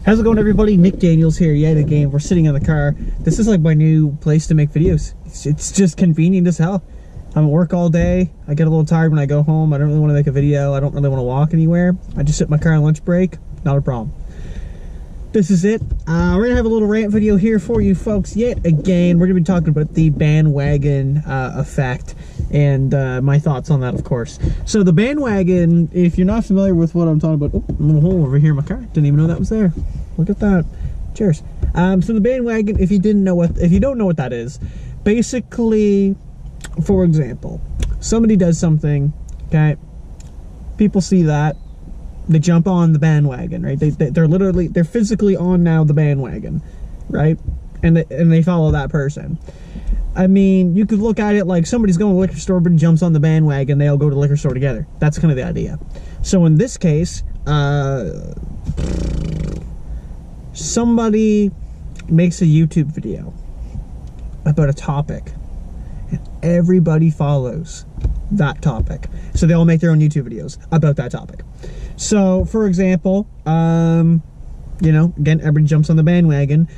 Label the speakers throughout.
Speaker 1: How's it going, everybody? Nick Daniels here yet again. We're sitting in the car. This is like my new place to make videos. It's just convenient as hell. I'm at work all day. I get a little tired when I go home. I don't really want to make a video. I don't really want to walk anywhere. I just sit in my car on lunch break. Not a problem. This is it. We're going to have a little rant video here for you folks yet again. We're going to be talking about the bandwagon effect and my thoughts on that, of course. So the bandwagon, if you're not familiar with what I'm talking about, oh, a little hole over here in my car. Didn't even know that was there. Look at that. Cheers. So the bandwagon, if you don't know what that is, basically, for example, somebody does something, okay? People see that. They jump on the bandwagon, right? They're physically on now the bandwagon, right? And they follow that person. I mean, you could look at it like somebody's going to the liquor store, but jumps on the bandwagon, they all go to the liquor store together. That's kind of the idea. So in this case, somebody makes a YouTube video about a topic, and everybody follows that topic. So they all make their own YouTube videos about that topic. So, for example, you know, again, everybody jumps on the bandwagon.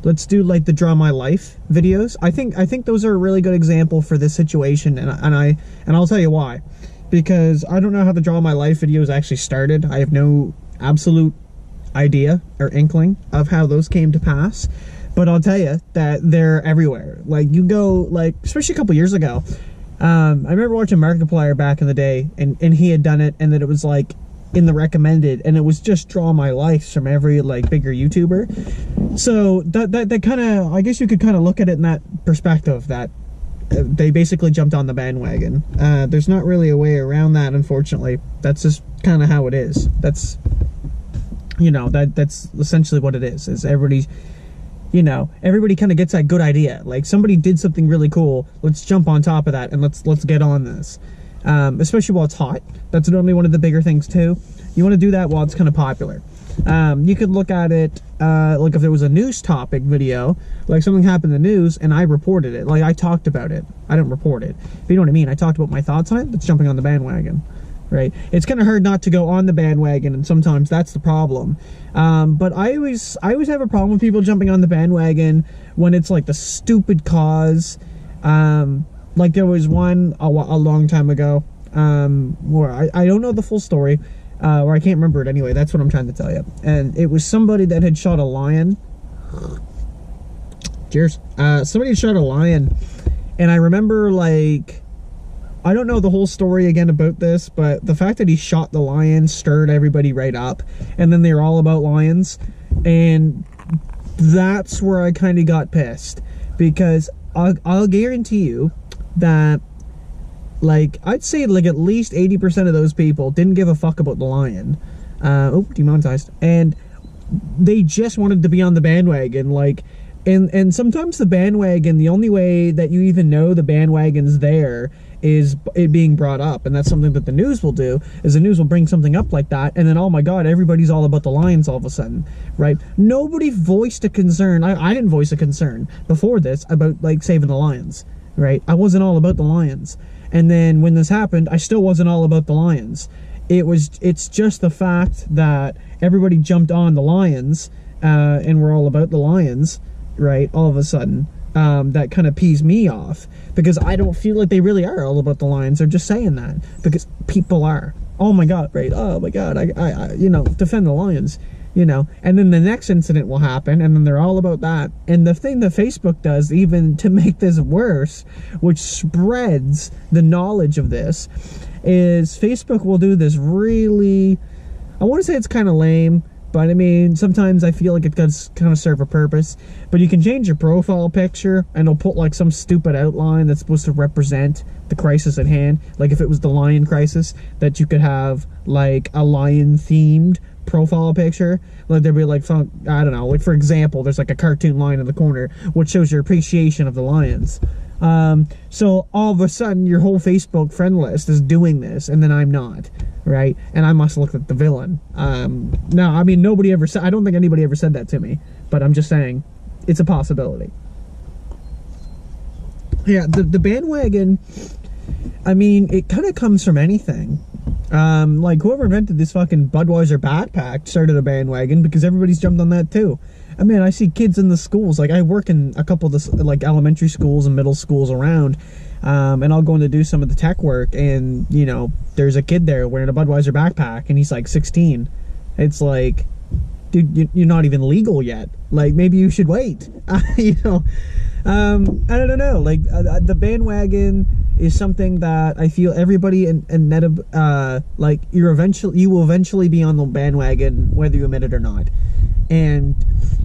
Speaker 1: Let's do like the Draw My Life videos. I think those are a really good example for this situation, and I'll tell you why. Because I don't know how the Draw My Life videos actually started. I have no absolute idea or inkling of how those came to pass. But I'll tell you that they're everywhere. Like, you go, like, especially a couple years ago, I remember watching Markiplier back in the day, and he had done it, and that it was like in the recommended, and it was just Draw My Life from every like bigger YouTuber. So that kind of, I guess you could kind of look at it in that perspective, that they basically jumped on the bandwagon. There's not really a way around that, unfortunately. That's just kind of how it is. That's, you know, that's essentially what it is everybody, you know, everybody kind of gets that good idea. Like, somebody did something really cool, let's jump on top of that and let's get on this. Especially while it's hot. That's normally one of the bigger things too. You want to do that while it's kind of popular. You could look at it like if there was a news topic video, like something happened in the news and I reported it, like I talked about it. I didn't report it, but you know what I mean. I talked about my thoughts on it. That's jumping on the bandwagon, right? It's kind of hard not to go on the bandwagon, and sometimes that's the problem. But I always have a problem with people jumping on the bandwagon when it's like the stupid cause. Like there was one a long time ago, where I don't know the full story, or I can't remember it anyway. That's what I'm trying to tell you. And it was somebody that had shot a lion. Cheers. Somebody had shot a lion, and I remember, like, I don't know the whole story again about this, but the fact that he shot the lion stirred everybody right up, and then they were all about lions, and that's where I kind of got pissed, because I'll guarantee you that, like, I'd say like at least 80% of those people didn't give a fuck about the lion. Oh, demonetized. And they just wanted to be on the bandwagon, like, and sometimes the bandwagon, the only way that you even know the bandwagon's there is it being brought up, and that's something that the news will do, is the news will bring something up like that, and then, oh my god, everybody's all about the lions all of a sudden, right? Nobody voiced a concern. I didn't voice a concern before this about, like, saving the lions, right? I wasn't all about the lions. And then when this happened, I still wasn't all about the lions. It's just the fact that everybody jumped on the lions, and we're all about the lions, right? All of a sudden, that kind of pees me off, because I don't feel like they really are all about the lions. They're just saying that because people are. Oh my god, right? Oh my god, I you know, defend the lions. You know, and then the next incident will happen, and then they're all about that. And the thing that Facebook does, even to make this worse, which spreads the knowledge of this, is Facebook will do this really, I want to say it's kind of lame, but I mean, sometimes I feel like it does kind of serve a purpose. But you can change your profile picture, and it'll put like some stupid outline that's supposed to represent the crisis at hand. Like if it was the lion crisis, that you could have like a lion themed profile picture. Like there'd be like some, I don't know, like for example, there's like a cartoon lion in the corner which shows your appreciation of the lions. So all of a sudden your whole Facebook friend list is doing this, and then I'm not, right? And I must look like the villain. No, I mean, nobody ever said, I don't think anybody ever said that to me, but I'm just saying it's a possibility. Yeah, the bandwagon, I mean, it kind of comes from anything. Like whoever invented this fucking Budweiser backpack started a bandwagon because everybody's jumped on that too. I mean, I see kids in the schools. Like I work in a couple of the like elementary schools and middle schools around, and I'll go in to do some of the tech work, and you know, there's a kid there wearing a Budweiser backpack, and he's like 16. It's like, dude, you're not even legal yet. Like maybe you should wait. You know, I don't know. Like the bandwagon is something that I feel everybody like you will eventually be on the bandwagon whether you admit it or not. And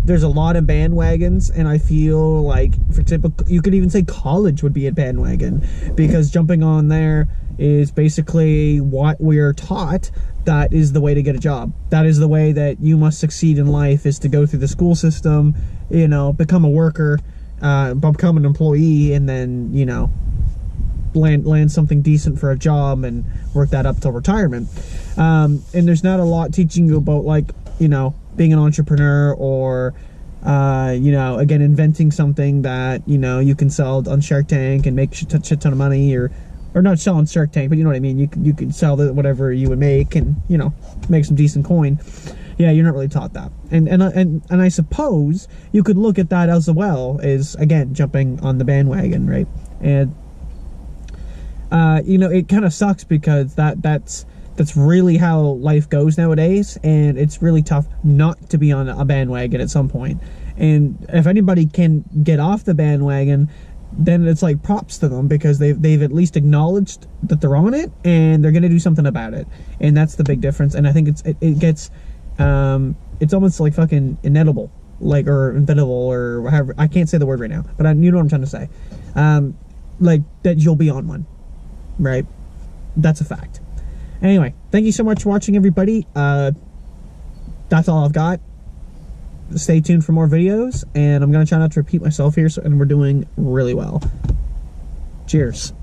Speaker 1: there's a lot of bandwagons, and I feel like, for example, you could even say college would be a bandwagon, because jumping on there is basically what we're taught that is the way to get a job. That is the way that you must succeed in life, is to go through the school system, you know, become a worker, become an employee, and then, you know, land something decent for a job and work that up till retirement. And there's not a lot teaching you about, like, you know, being an entrepreneur, or you know, again, inventing something that, you know, you can sell on Shark Tank and make shit ton of money, or not sell on Shark Tank, but you know what I mean. You could sell whatever you would make, and, you know, make some decent coin. Yeah, you're not really taught that. And I suppose you could look at that as well as, again, jumping on the bandwagon, right? And you know, it kind of sucks because that's really how life goes nowadays, and it's really tough not to be on a bandwagon at some point. And if anybody can get off the bandwagon, then it's like props to them, because they've at least acknowledged that they're on it, and they're going to do something about it. And that's the big difference. And I think it gets it's almost like fucking inedible, like, or inventable, or however. I can't say the word right now, but you know what I'm trying to say. Like that you'll be on one, right? That's a fact. Anyway, thank you so much for watching, everybody. That's all I've got. Stay tuned for more videos, and I'm going to try not to repeat myself here, and we're doing really well. Cheers.